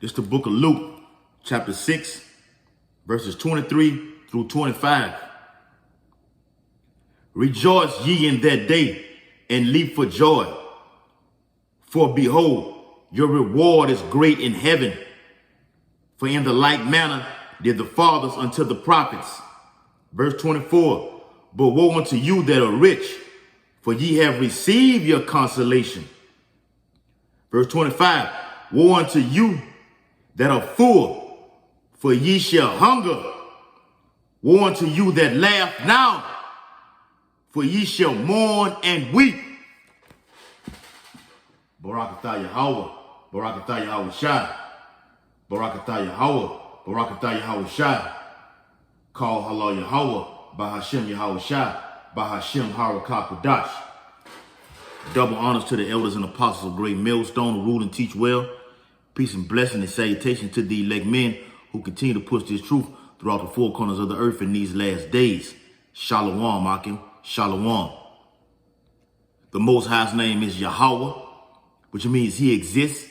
It's the book of Luke, chapter 6, verses 23 through 25. Rejoice ye in that day, and leap for joy. For behold, your reward is great in heaven. For in the like manner did the fathers unto the prophets. Verse 24, but woe unto you that are rich, for ye have received your consolation. Verse 25, woe unto you that are full, for ye shall hunger. Woe unto you that laugh now, for ye shall mourn and weep. Barakatah Yahweh, Barakatah Yahweh Shai, Barakatah Yahweh, Barakatah Yahweh Shai. Call Halal Yahweh, Bahashem Yahweh Shai, Bahashem Harakah Kodash. Double honors to the elders and apostles of Great Millstone who rule and teach well. Peace and blessing and salutation to the elect men who continue to push this truth throughout the four corners of the earth in these last days. Shalom, Akim. Shalom. The Most High's name is Yahweh, which means he exists.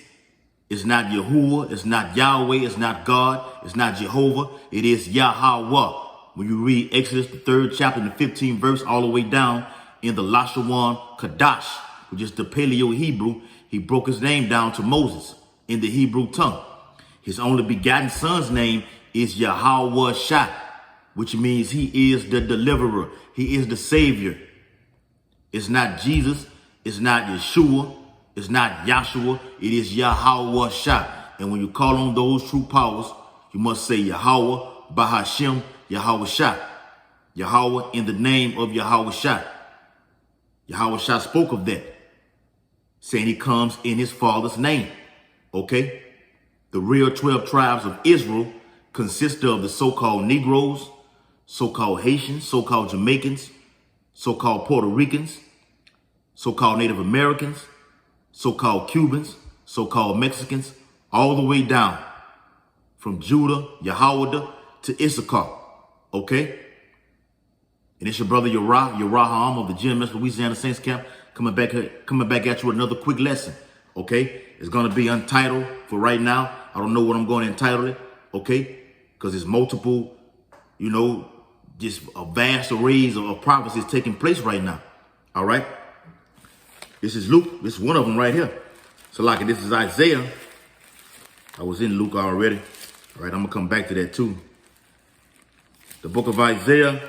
It's not Yahuwah, it's not Yahweh, it's not God, it's not Jehovah, it is Yahweh. When you read Exodus, the 3rd chapter, and the 15th verse, all the way down in the Lashawan Kadash, which is the Paleo-Hebrew, he broke his name down to Moses in the Hebrew tongue. His only begotten son's name is Yahweh Shai, which means he is the deliverer. He is the savior. It's not Jesus. It's not Yeshua. It's not Yahshua. It is Yahweh Shai. And when you call on those true powers, you must say Yahweh, Bahashem, Yahweh Shai. Yahweh in the name of Yahweh Shai. Yahweh Shai spoke of that, saying he comes in his father's name. Okay? The real 12 tribes of Israel consist of the so-called Negroes, so-called Haitians, so-called Jamaicans, so-called Puerto Ricans, so-called Native Americans, so-called Cubans, so-called Mexicans, all the way down from Judah, Yehoiada to Issachar. Okay? And it's your brother Yeraham of the GMS Louisiana Saints Camp coming back at you with another quick lesson. Okay? It's going to be untitled for right now. I don't know what I'm going to entitle it. Okay? Because there's multiple, just a vast arrays of prophecies taking place right now. All right? This is Luke. This is one of them right here. So like this is Isaiah. I was in Luke already. All right, I'm going to come back to that too. The book of Isaiah,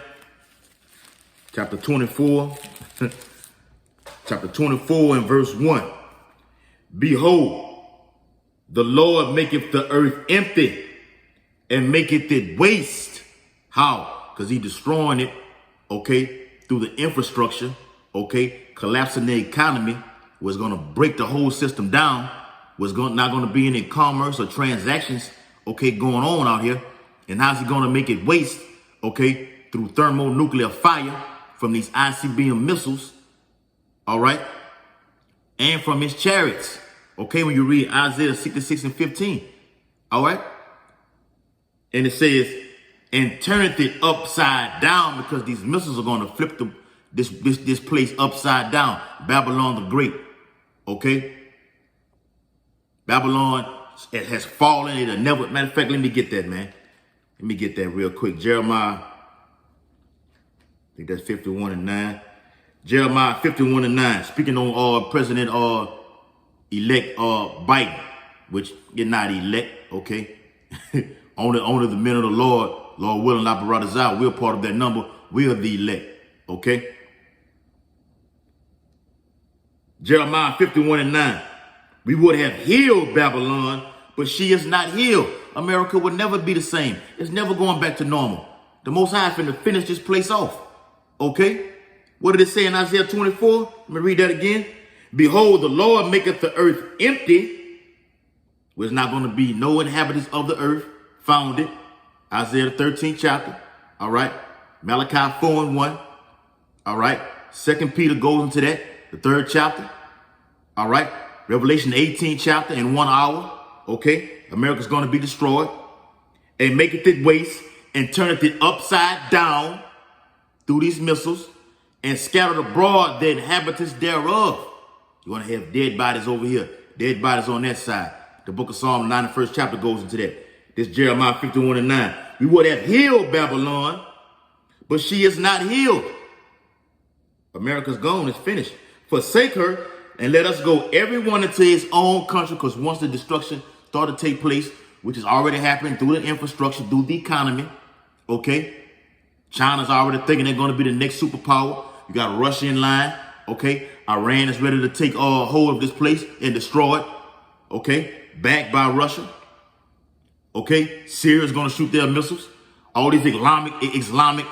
chapter 24. Chapter 24 and verse 1. Behold, the Lord maketh the earth empty and maketh it waste. How? Because he destroying it, okay, through the infrastructure, okay, collapsing the economy, was going to break the whole system down, not going to be any commerce or transactions, okay, going on out here. And how's he going to make it waste, okay, through thermonuclear fire from these ICBM missiles, all right, and from his chariots, okay, when you read Isaiah 66 and 15, all right, and it says, and turneth it upside down, because these missiles are going to flip this place upside down. Babylon the Great, okay? Babylon has fallen. It'll never, matter of fact, let me get that, man. Let me get that real quick. Jeremiah, I think that's 51 and 9. Jeremiah 51 and 9, speaking on President-elect Biden, which you're not elect, okay? only the men of the Lord willing, not Baradazah, we're part of that number. We are the elect, okay? Jeremiah 51 and 9. We would have healed Babylon, but she is not healed. America would never be the same. It's never going back to normal. The Most High is finna finish this place off, okay? What did it say in Isaiah 24? Let me read that again. Behold, the Lord maketh the earth empty. There's not going to be no inhabitants of the earth found it. Isaiah 13th chapter. All right. Malachi 4 and 1. All right. 2 Peter goes into that. The 3rd chapter. All right. Revelation 18th chapter in 1 hour. Okay. America's going to be destroyed. And maketh it waste and turneth it upside down through these missiles and scattered abroad the inhabitants thereof. You want to have dead bodies over here, dead bodies on that side. The book of Psalm 91st chapter goes into that. This Jeremiah 51:9. We would have healed Babylon, but she is not healed. America's gone. It's finished. Forsake her and let us go everyone into his own country, because once the destruction started to take place, which has already happened through the infrastructure, through the economy, okay? China's already thinking they're going to be the next superpower. You got Russia in line, okay? Iran is ready to take hold of this place and destroy it, okay? Backed by Russia, okay? Syria's going to shoot their missiles. All these Islamic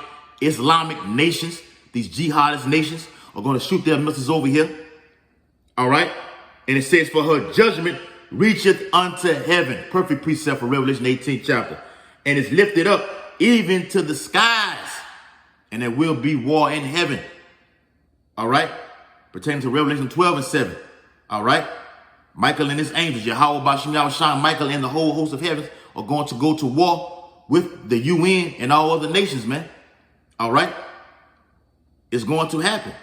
nations, these jihadist nations are going to shoot their missiles over here, all right? And it says, for her judgment reacheth unto heaven. Perfect precept for Revelation 18th chapter. And it's lifted up even to the skies. And there will be war in heaven. All right. Pertaining to Revelation 12:7. All right. Michael and his angels, Yahweh Bashim Yahushua, Michael and the whole host of heavens are going to go to war with the UN and all other nations, man. All right. It's going to happen.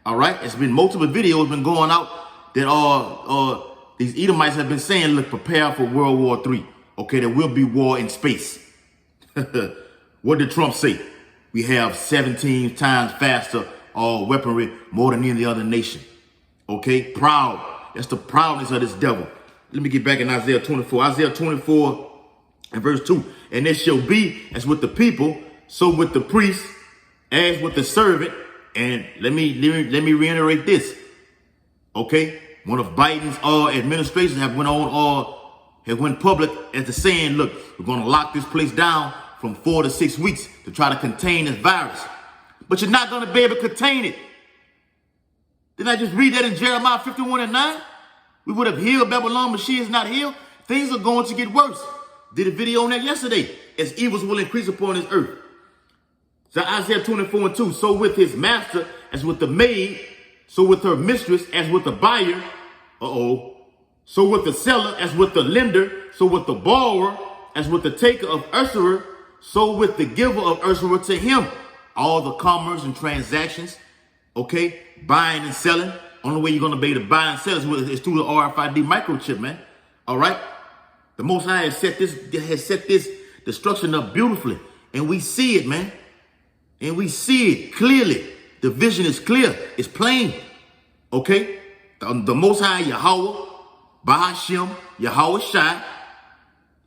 All right. It's been multiple videos been going out that these Edomites have been saying, look, prepare for World War III. Okay, there will be war in space. What did Trump say? We have 17 times faster weaponry, more than any other nation. Okay, proud. That's the proudness of this devil. Let me get back in Isaiah 24. Isaiah 24 and verse 2. And it shall be as with the people, so with the priest, as with the servant. And let me reiterate this. Okay, one of Biden's administrations have went public as to saying, look, we're going to lock this place down from 4 to 6 weeks to try to contain this virus. But you're not going to be able to contain it. Didn't I just read that in Jeremiah 51:9? We would have healed Babylon, but she is not healed. Things are going to get worse. Did a video on that yesterday. As evils will increase upon this earth. So Isaiah 24:2. So with his master, as with the maid, so with her mistress, as with the buyer. So with the seller, as with the lender. So with the borrower, as with the taker of usurer. So with the giver of usurer to him. All the commerce and transactions, okay, buying and selling. Only way you're going to be able to buy and sell is through the RFID microchip, man. All right? The Most High has set this destruction up beautifully. And we see it, man. And we see it clearly. The vision is clear. It's plain. Okay? The Most High, Yahweh, Bahashim, Yahweh Shai,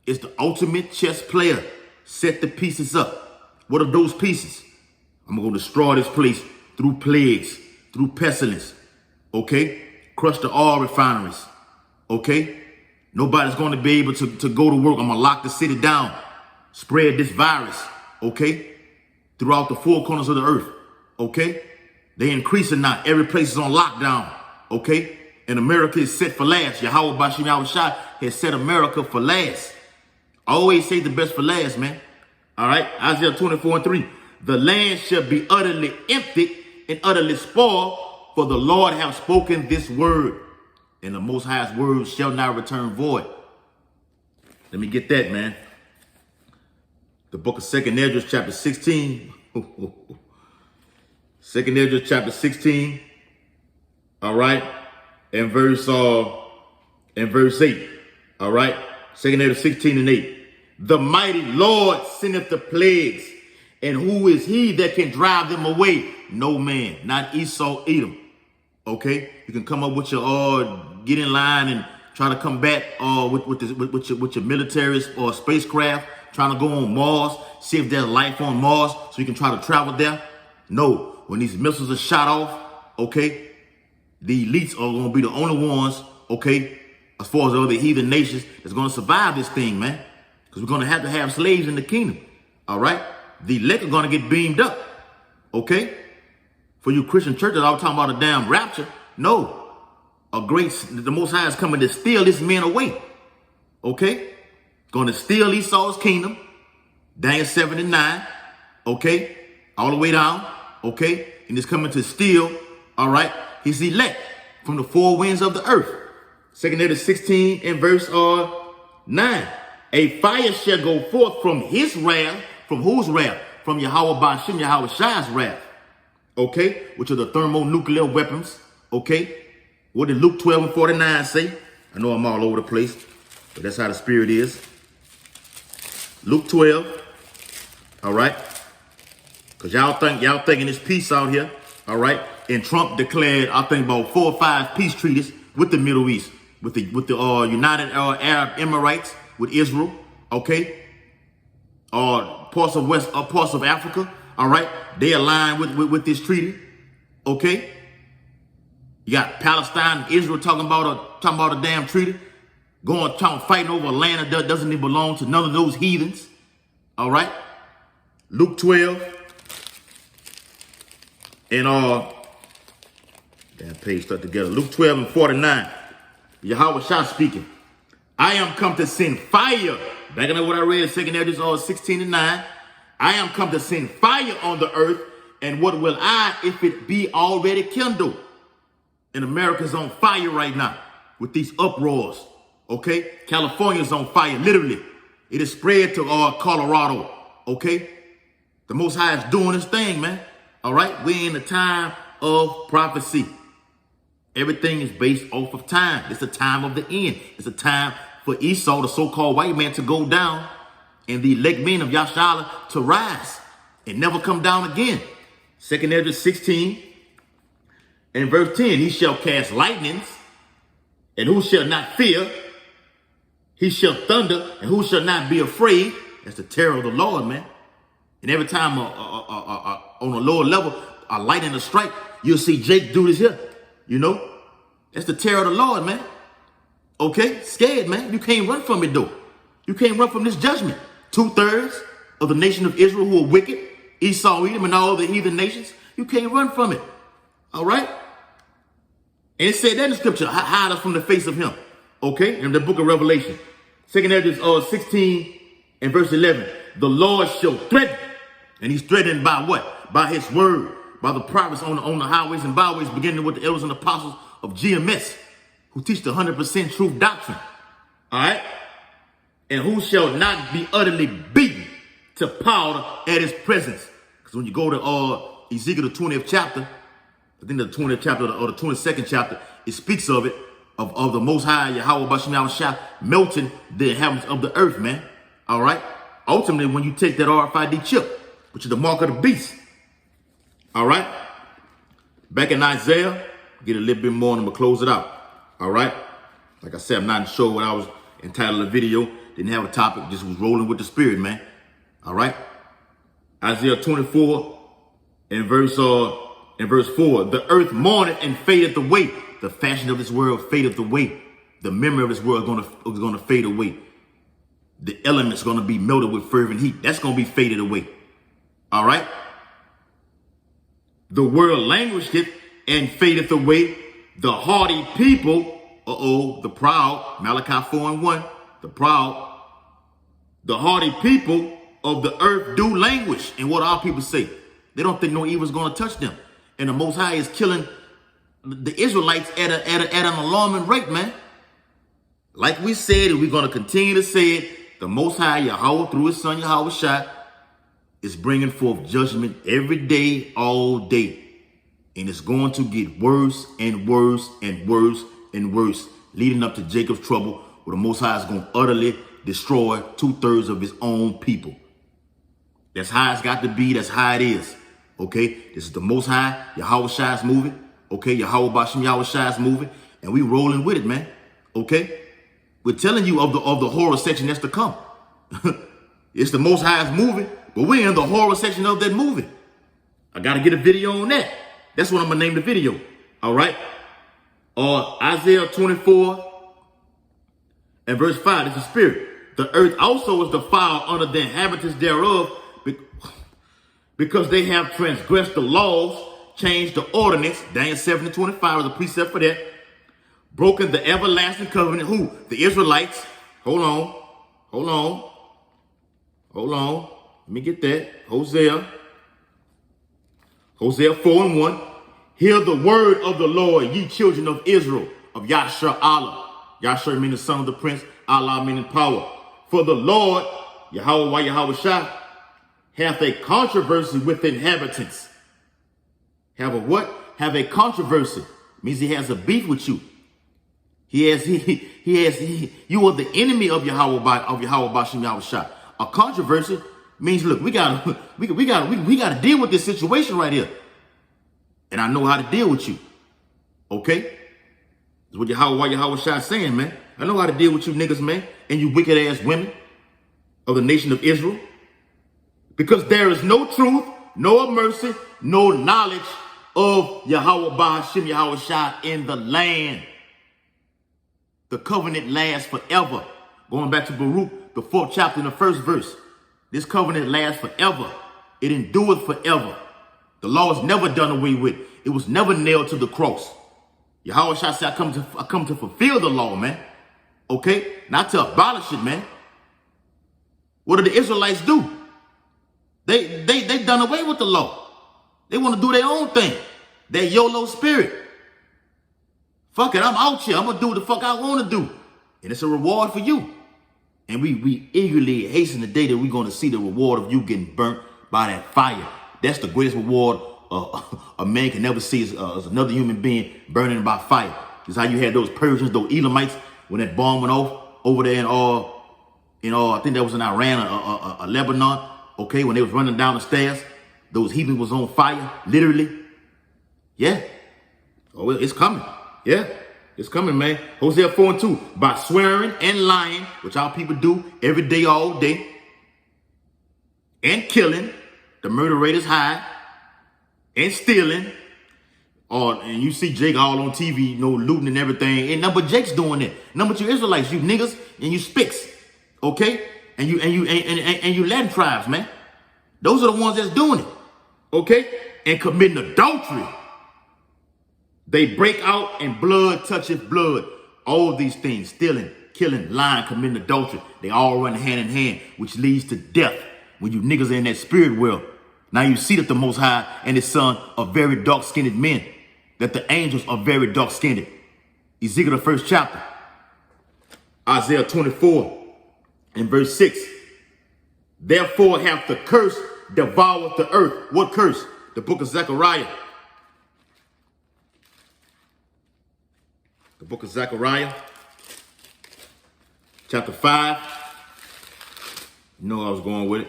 is the ultimate chess player. Set the pieces up. What are those pieces? I'm going to destroy this place through plagues, through pestilence. Okay? Crush the oil refineries. Okay? Nobody's going to be able to go to work. I'm going to lock the city down. Spread this virus. Okay? Throughout the four corners of the earth. Okay? They increasing now. Every place is on lockdown. Okay? And America is set for last. Yahweh Bashim Yahushua has set America for last. I always say the best for last, man. All right? Isaiah 24:3. The land shall be utterly emptied and utterly spoiled, for the Lord hath spoken this word. And the Most High's word shall not return void. Let me get that, man. The book of 2nd Esdras chapter 16. 2nd Esdras chapter 16. All right. And verse 8. All right. 2nd Esdras 16:8. The mighty Lord sendeth the plagues, and who is he that can drive them away? No man, not Esau, Edom. Okay, you can come up with your get in line and try to combat with your military or spacecraft, trying to go on Mars, see if there's life on Mars, so you can try to travel there. No, when these missiles are shot off, okay, the elites are going to be the only ones, okay, as far as the other heathen nations that's going to survive this thing, man, because we're going to have slaves in the kingdom. All right, the elect are going to get beamed up, okay. For you Christian churches, I was talking about a damn rapture. No, the Most High is coming to steal this man away. Okay, going to steal Esau's kingdom, Daniel 7:9. Okay, all the way down. Okay, and it's coming to steal. All right, his elect from the four winds of the earth. 2nd Esdras 16 and verse 9. A fire shall go forth from his wrath. From whose wrath? From Yahweh Bashim, Yahweh Shai's wrath. Okay, which are the thermonuclear weapons. Okay, what did Luke 12:49 say? I know I'm all over the place. But that's how the spirit is. Luke 12. All right. Because y'all thinking it's peace out here. All right. And Trump declared, I think, about 4 or 5 peace treaties with the Middle East, with the United Arab Emirates, with Israel. Okay. Parts of Africa. All right. They align with this treaty. Okay. You got Palestine and Israel talking about a damn treaty. Fighting over land that doesn't even belong to none of those heathens. All right. Luke 12. And that page stuck together. Luke 12 and 49. Yahweh Shah speaking. I am come to send fire. Back in what I read in 2 Ezra 16 and 9. I am come to send fire on the earth. And what will I if it be already kindled? And America's on fire right now with these uproars. Okay? California's on fire, literally. It is spread to Colorado. Okay? The Most High is doing his thing, man. All right? We're in the time of prophecy. Everything is based off of time. It's the time of the end. It's a time for Esau, the so-called white man, to go down and the elect men of Yashala to rise and never come down again. 2 Ezra 16 and verse 10. He shall cast lightnings, and who shall not fear? He shall thunder, and who shall not be afraid? That's the terror of the Lord, man. And every time on a lower level, a lightning, a strike, you'll see Jake do this here. You know? That's the terror of the Lord, man. Okay? Scared, man. You can't run from it, though. You can't run from this judgment. 2/3 of the nation of Israel who are wicked, Esau, Edom, and all the heathen nations, you can't run from it. All right? And it said that in the scripture, hide us from the face of him. Okay? In the book of Revelation. 2 Ezra 16 and verse 11. The Lord shall threaten. And he's threatened by what? By his word. By the prophets on the highways and byways, beginning with the elders and apostles of GMS, who teach the 100% truth doctrine. All right? And who shall not be utterly beaten to powder at his presence. Because when you go to Ezekiel, the 20th chapter, I think the 20th chapter or the 22nd chapter, it speaks of it, of the Most High, Yahweh Bashem Yahushua, melting the inhabitants of the earth, man. All right? Ultimately, when you take that RFID chip, which is the mark of the beast. All right? Back in Isaiah, get a little bit more and I'm going to close it out. All right? Like I said, I'm not sure what I was entitled the video. Didn't have a topic, just was rolling with the spirit, man. All right? Isaiah 24 and verse 4. The earth mourneth and fadeth away. The fashion of this world fadeth away. The memory of this world is gonna fade away. The elements going to be melted with fervent heat. That's going to be faded away. All right? The world languisheth and fadeth away. The haughty people, the proud, Malachi 4 and 1, the proud, the haughty people of the earth do languish. And what our people say? They don't think no evil is going to touch them. And the Most High is killing the Israelites at an alarming rate, man. Like we said, and we're going to continue to say it, the Most High, Yahweh, through his son, Yahweh Shai, is bringing forth judgment every day, all day. And it's going to get worse and worse and worse and worse, leading up to Jacob's trouble, where the Most High is going to utterly destroy 2/3 of his own people. That's how it's got to be. That's how it is. Okay? This is the Most High. Yahweh Shai is moving. Okay? Yahweh Bashem Yahweh Shai is moving. And we rolling with it, man. Okay? We're telling you of the horror section that's to come. It's the Most High is moving, but we're in the horror section of that movie. I got to get a video on that. That's what I'm going to name the video. All right? Isaiah 24 and verse 5. It's the spirit. The earth also is defiled under the inhabitants thereof, because they have transgressed the laws, changed the ordinance. Daniel 7 and 25 is a precept for that. Broken the everlasting covenant. Who? The Israelites. Hold on. Let me get that. Hosea 4 and 1. Hear the word of the Lord, ye children of Israel, of Yahshua Allah. Yahshua meaning the son of the prince, Allah meaning power. For the Lord, Yahweh Yahweh Shai, hath a controversy with inhabitants. Have a what? Have a controversy. Means he has a beef with you. You are the enemy of Yahweh Bashem Yahweh Shah. A controversy means, look, we gotta deal with this situation right here. And I know how to deal with you. Okay? That's what Yahweh Shah is saying, man. I know how to deal with you niggas, man, and you wicked ass women of the nation of Israel. Because there is no truth, no mercy, no knowledge of Yahweh Bahashim Yahweh Shah in the land. The covenant lasts forever. Going back to Baruch, the 4th chapter and the 1st verse. This covenant lasts forever. It endureth forever. The law is never done away with. It was never nailed to the cross. Yahweh Shah said, I come to fulfill the law, man. Okay? Not to abolish it, man. What do the Israelites do? They done away with the law. They want to do their own thing. That YOLO spirit. Fuck it, I'm out here. I'm going to do what the fuck I want to do. And it's a reward for you. And we eagerly hasten the day that we're going to see the reward of you getting burnt by that fire. That's the greatest reward a man can never see is another human being burning by fire. It's how you had those Persians, those Elamites, when that bomb went off over there in I think that was in Iran or Lebanon. Okay, when they was running down the stairs, those heathens was on fire, literally. Yeah. Oh, it's coming. Yeah, it's coming, man. Hosea 4:2. By swearing and lying, which our people do every day, all day, and killing, the murder rate is high, and stealing. And you see Jake all on TV, looting and everything. Ain't nothing but Jake's doing it. Nothing but you Israelites, you niggas, and you spicks. Okay? And you Latin tribes, man. Those are the ones that's doing it. Okay? And committing adultery. They break out and blood toucheth blood. All these things, stealing, killing, lying, committing adultery. They all run hand in hand, which leads to death when you niggas are in that spirit world. Now you see that the Most High and his son are very dark-skinned men. That the angels are very dark-skinned. Ezekiel, the 1st chapter. Isaiah 24 and verse 6. Therefore hath the curse devoured the earth. What curse? The book of Zechariah. The book of Zechariah, chapter 5. You know I was going with it.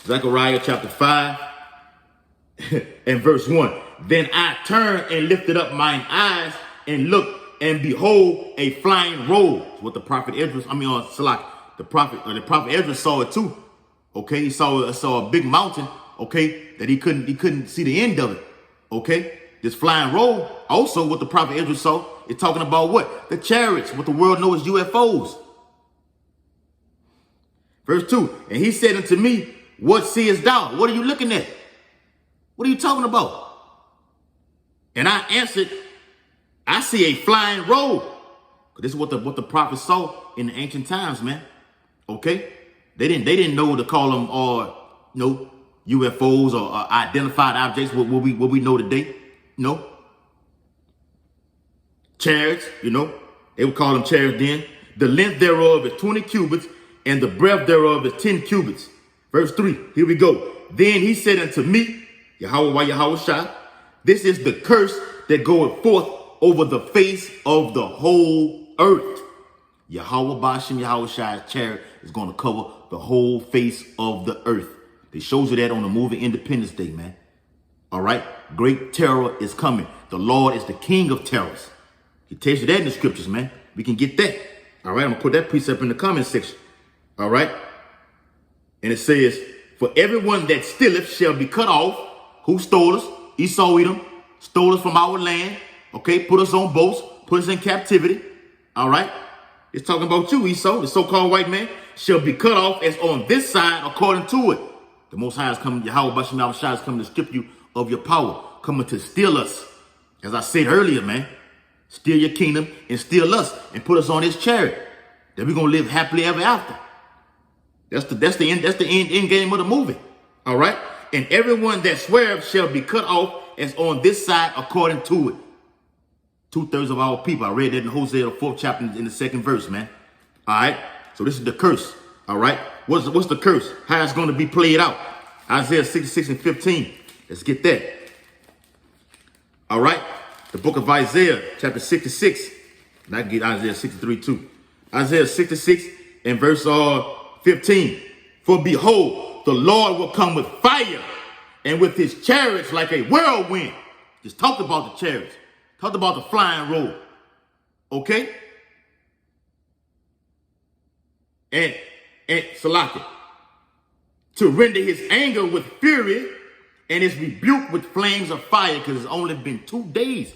Zechariah chapter 5 and verse 1. Then I turned and lifted up mine eyes and looked, and behold, a flying roll. What the prophet Esdras, the prophet Esdras saw it too. Okay, he saw a big mountain. Okay, that he couldn't see the end of it. Okay, this flying roll. Also, what the prophet Esdras saw is talking about what? The chariots, what the world knows as UFOs. Verse 2. And he said unto me, what seest thou? What are you looking at? What are you talking about? And I answered, I see a flying roll. This is what the prophet saw in the ancient times, man. Okay? They didn't know to call them UFOs or identified objects, what we know today. Chariots, they would call them chariots then. The length thereof is 20 cubits, and the breadth thereof is 10 cubits. Verse 3, here we go. Then he said unto me, Yahweh Shah, this is the curse that goeth forth over the face of the whole earth. Yahweh Bashem Yahweh Shah's chariot is going to cover the whole face of the earth. They shows you that on the movie Independence Day, man. All right? Great terror is coming. The Lord is the king of terrors. He tells you that in the scriptures, man. We can get that. All right? I'm going to put that precept in the comment section. All right? And it says, for everyone that stealeth shall be cut off. Who stole us? Esau, Edom, stole us from our land. Okay? Put us on boats. Put us in captivity. All right? It's talking about you, Esau, the so-called white man, shall be cut off as on this side according to it. The Most High is coming, Yahweh Bashem Yahweh Shah is coming to strip you of your power, coming to steal us. As I said earlier, man, steal your kingdom and steal us and put us on this chariot. That we're gonna live happily ever after. That's the end game of the movie. All right? And everyone that swears shall be cut off as on this side according to it. 2/3 of our people. I read that in Hosea, the 4th chapter in the 2nd verse, man. All right? So this is the curse. All right? What's the curse? How it's going to be played out? Isaiah 66 and 15. Let's get that. All right? The book of Isaiah, chapter 66 And I get Isaiah 63 too. Isaiah 66 and verse 15. For behold, the Lord will come with fire and with his chariots like a whirlwind. Just talked about the chariots. Talked about the flying roll. Okay? And Salaki. To render his anger with fury and his rebuke with flames of fire, because it's only been 2 days.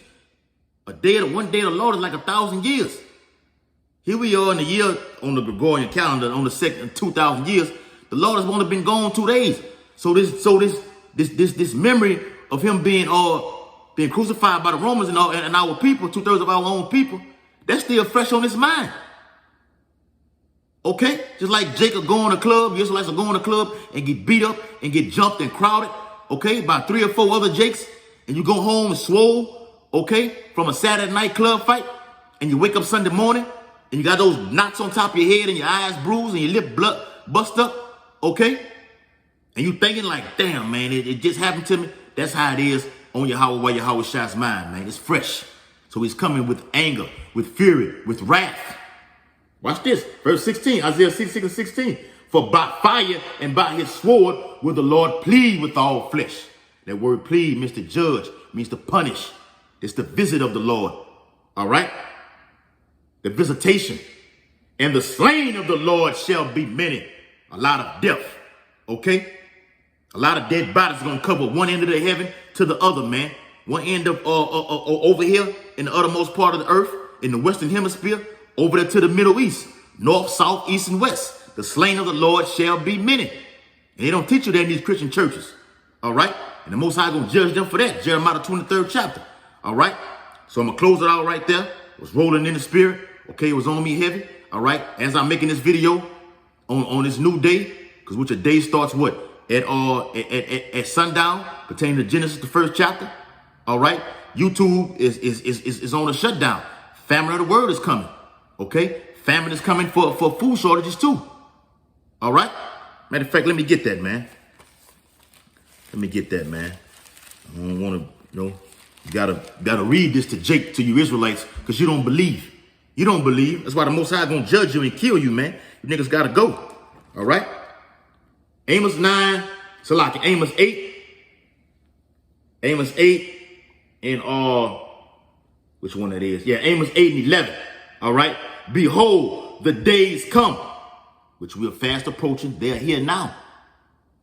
One day of the Lord is like 1,000 years. Here we are in the year on the Gregorian calendar, on the second 2,000 years. The Lord has only been gone 2 days. So this memory of him being crucified by the Romans and our people, 2/3 of our own people, that's still fresh on his mind. Okay? Just like Jacob going to club, Israelites are going to club and get beat up and get jumped and crowded, okay, by 3 or 4 other Jakes, and you go home and swole, okay, from a Saturday night club fight, and you wake up Sunday morning, and you got those knots on top of your head and your eyes bruised and your lip blood bust up, okay? And you thinking like, damn, man, it just happened to me. That's how it is on Yahweh Shai's mind, man. It's fresh. So he's coming with anger, with fury, with wrath. Watch this, verse 16, Isaiah 66 and 16. For by fire and by his sword will the Lord plead with all flesh. That word plead means to judge, means to punish. It's the visit of the Lord, all right? The visitation. And the slain of the Lord shall be many. A lot of death, okay? A lot of dead bodies are going to cover one end of the heaven to the other, man. One end of over here in the uttermost part of the earth, in the western hemisphere, over there to the Middle East, north, south, east, and west. The slain of the Lord shall be many. And they don't teach you that in these Christian churches. All right? And the Most High going to judge them for that. Jeremiah 23rd chapter. All right? So I'm going to close it out right there. It was rolling in the spirit. Okay, it was on me heavy. All right? As I'm making this video on this new day, because which a day starts what? At sundown, pertaining to Genesis, the 1st chapter. All right? YouTube is on a shutdown. Famine of the word is coming. Okay? Famine is coming for food shortages too. All right? Matter of fact, let me get that, man. Let me get that, man. I don't want to, you gotta read this to you Israelites, because you don't believe. You don't believe. That's why the Most High gonna judge you and kill you, man. You niggas gotta go. All right? Amos 9, Salaki, Amos 8. Amos 8 and which one that is? Yeah, Amos 8 and 11. All right? Behold, the days come, which we are fast approaching. They are here now.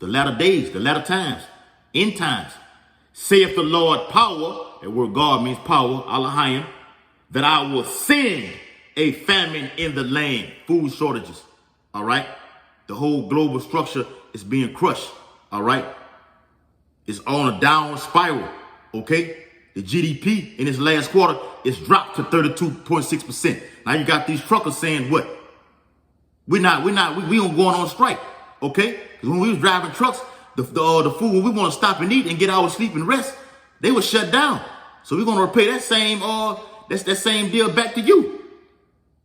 The latter days, the latter times, end times. Saith the Lord power, that word God means power, Elohim, that I will send a famine in the land, food shortages. All right? The whole global structure is being crushed. All right? It's on a downward spiral. Okay? The GDP in this last quarter is dropped to 32.6%. Now you got these truckers saying what? We going on strike. Okay? Because when we was driving trucks, the food, when we want to stop and eat and get our sleep and rest, they were shut down. So we're going to repay that same that same deal back to you.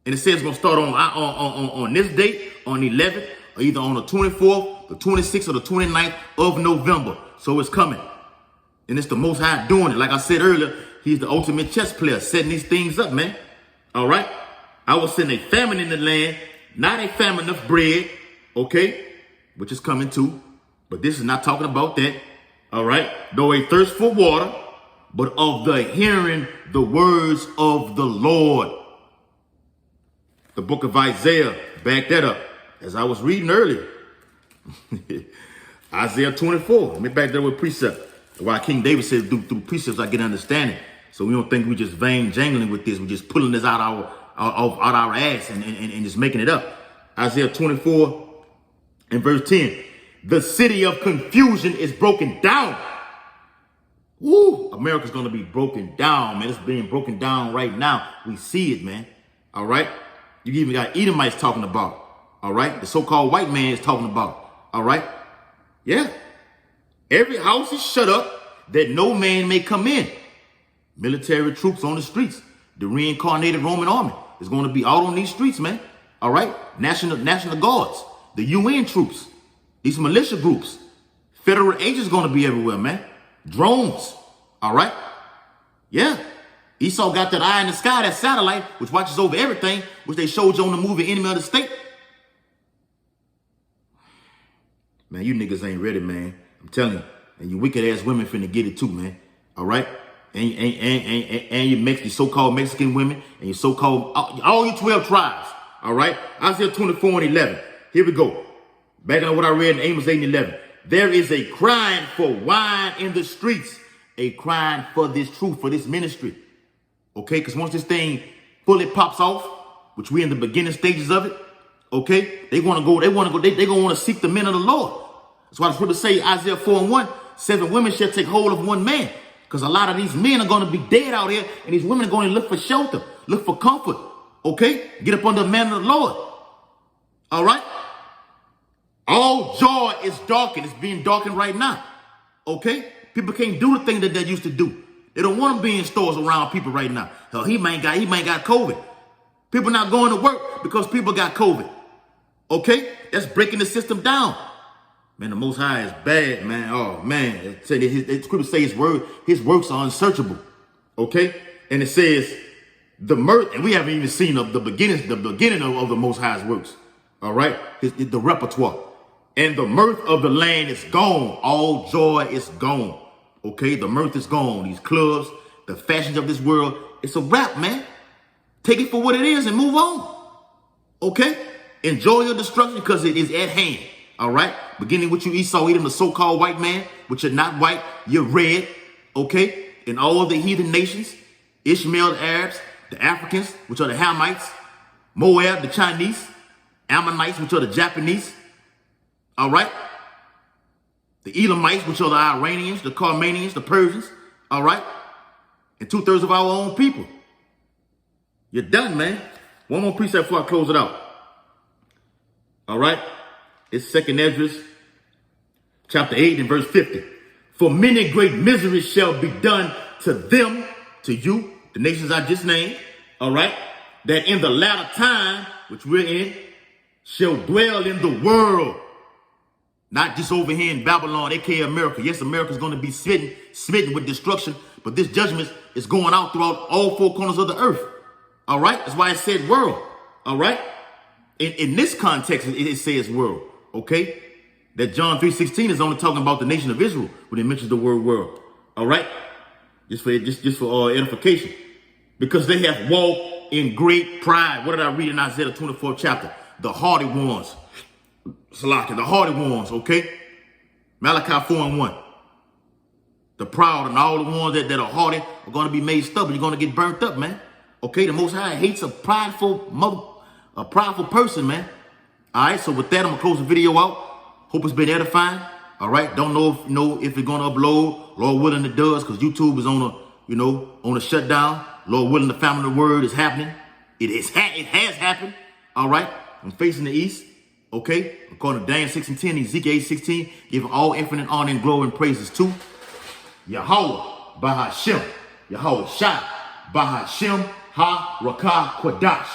And it says it's going to start on this date, on the 11th, or either on the 24th, the 26th, or the 29th of November. So it's coming. And it's the Most High doing it. Like I said earlier, he's the ultimate chess player, setting these things up, man. All right? I will send a famine in the land, not a famine of bread, okay, which is coming too. But this is not talking about that. All right? Though a thirst for water, but of the hearing the words of the Lord. The book of Isaiah, back that up. As I was reading earlier. Isaiah 24. Let me back that with precept. Why King David says, through precepts I get understanding. So we don't think we just vain jangling with this. We're just pulling this out our ass and just making it up. Isaiah 24 and verse 10. The city of confusion is broken down. Woo! America's going to be broken down, man. It's being broken down right now. We see it, man. All right? You even got Edomites talking about. All right? The so-called white man is talking about. All right? Yeah. Every house is shut up that no man may come in. Military troops on the streets. The reincarnated Roman army is going to be out on these streets, man. All right? National Guards. The UN troops. These militia groups. Federal agents going to be everywhere, man. Drones. All right? Yeah. Esau got that eye in the sky, that satellite, which watches over everything, which they showed you on the movie Enemy of the State. Man, you niggas ain't ready, man. I'm telling you. And you wicked ass women finna get it too, man. All right? And your so-called Mexican women and your so-called, all you 12 tribes. All right? Isaiah 24 and 11. Here we go. Back on what I read in Amos 8 and 11. There is a crying for wine in the streets. A crying for this truth, for this ministry. Okay? Because once this thing fully pops off, which we're in the beginning stages of it, okay? They're going to want to seek the men of the Lord. That's why the scripture say, Isaiah 4 and 1, 7 women shall take hold of one man. Because a lot of these men are going to be dead out here, and these women are going to look for shelter, look for comfort. Okay? Get up under the man of the Lord. All right? All joy is darkened. It's being darkened right now. Okay? People can't do the thing that they used to do. They don't want to be in stores around people right now. Hell, he might got COVID. People not going to work because people got COVID. Okay? That's breaking the system down. Man, the Most High is bad, man. Oh, man. The scripture says his works are unsearchable. Okay? And it says the mirth, and we haven't even seen the beginning of the Most High's works. All right? The repertoire. And the mirth of the land is gone. All joy is gone. Okay? The mirth is gone. These clubs, the fashions of this world, it's a wrap, man. Take it for what it is and move on. Okay? Enjoy your destruction because it is at hand. All right? Beginning with you, Esau, Edom, the so-called white man, which you're not white, you're red. Okay? And all of the heathen nations, Ishmael, the Arabs, the Africans, which are the Hamites, Moab, the Chinese, Ammonites, which are the Japanese. All right? The Elamites, which are the Iranians, the Carmanians, the Persians. All right? And 2/3 of our own people. You're done, man. One more precept before I close it out. All right? It's 2nd Esdras, chapter 8 and verse 50. For many great miseries shall be done to them, to you, the nations I just named. All right? That in the latter time, which we're in, shall dwell in the world. Not just over here in Babylon, aka America. Yes, America's going to be smitten with destruction, but this judgment is going out throughout all 4 corners of the earth. All right? That's why it said world. All right? In this context, it says world. Okay? That John 3:16 is only talking about the nation of Israel when it mentions the word world. All right? Just for edification. Because they have walked in great pride. What did I read in Isaiah 24th chapter? The haughty ones. Salaki, the haughty ones, okay? Malachi 4 and 1. The proud and all the ones that are haughty are going to be made stubborn. You're going to get burnt up, man. Okay, the Most High hates a prideful person, man. All right, so with that, I'm going to close the video out. Hope it's been edifying. All right, don't know if it's going to upload. Lord willing, it does, because YouTube is on a shutdown. Lord willing, the family of the word is happening. It has happened. All right, I'm facing the east. Okay, according to Daniel 6 and 10, Ezekiel 8:16, giving all infinite honor and glory and praises to Yahweh, Bahashem, Yahweh Shai, Bahashem, Ha-Rakah Quadash.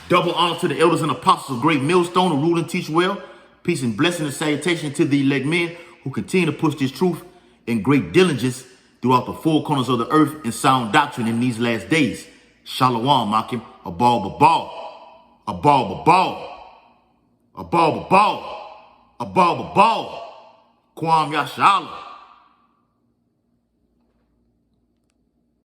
Double honor to the elders and apostles of Great Millstone who rule and teach well. Peace and blessing and salutation to the elect men who continue to push this truth in great diligence throughout the 4 corners of the earth in sound doctrine in these last days. Shalom, Makim, Abal, Babal, Abal, Babal. Abal, Babal, Abal, Babal, Kwam Yashala.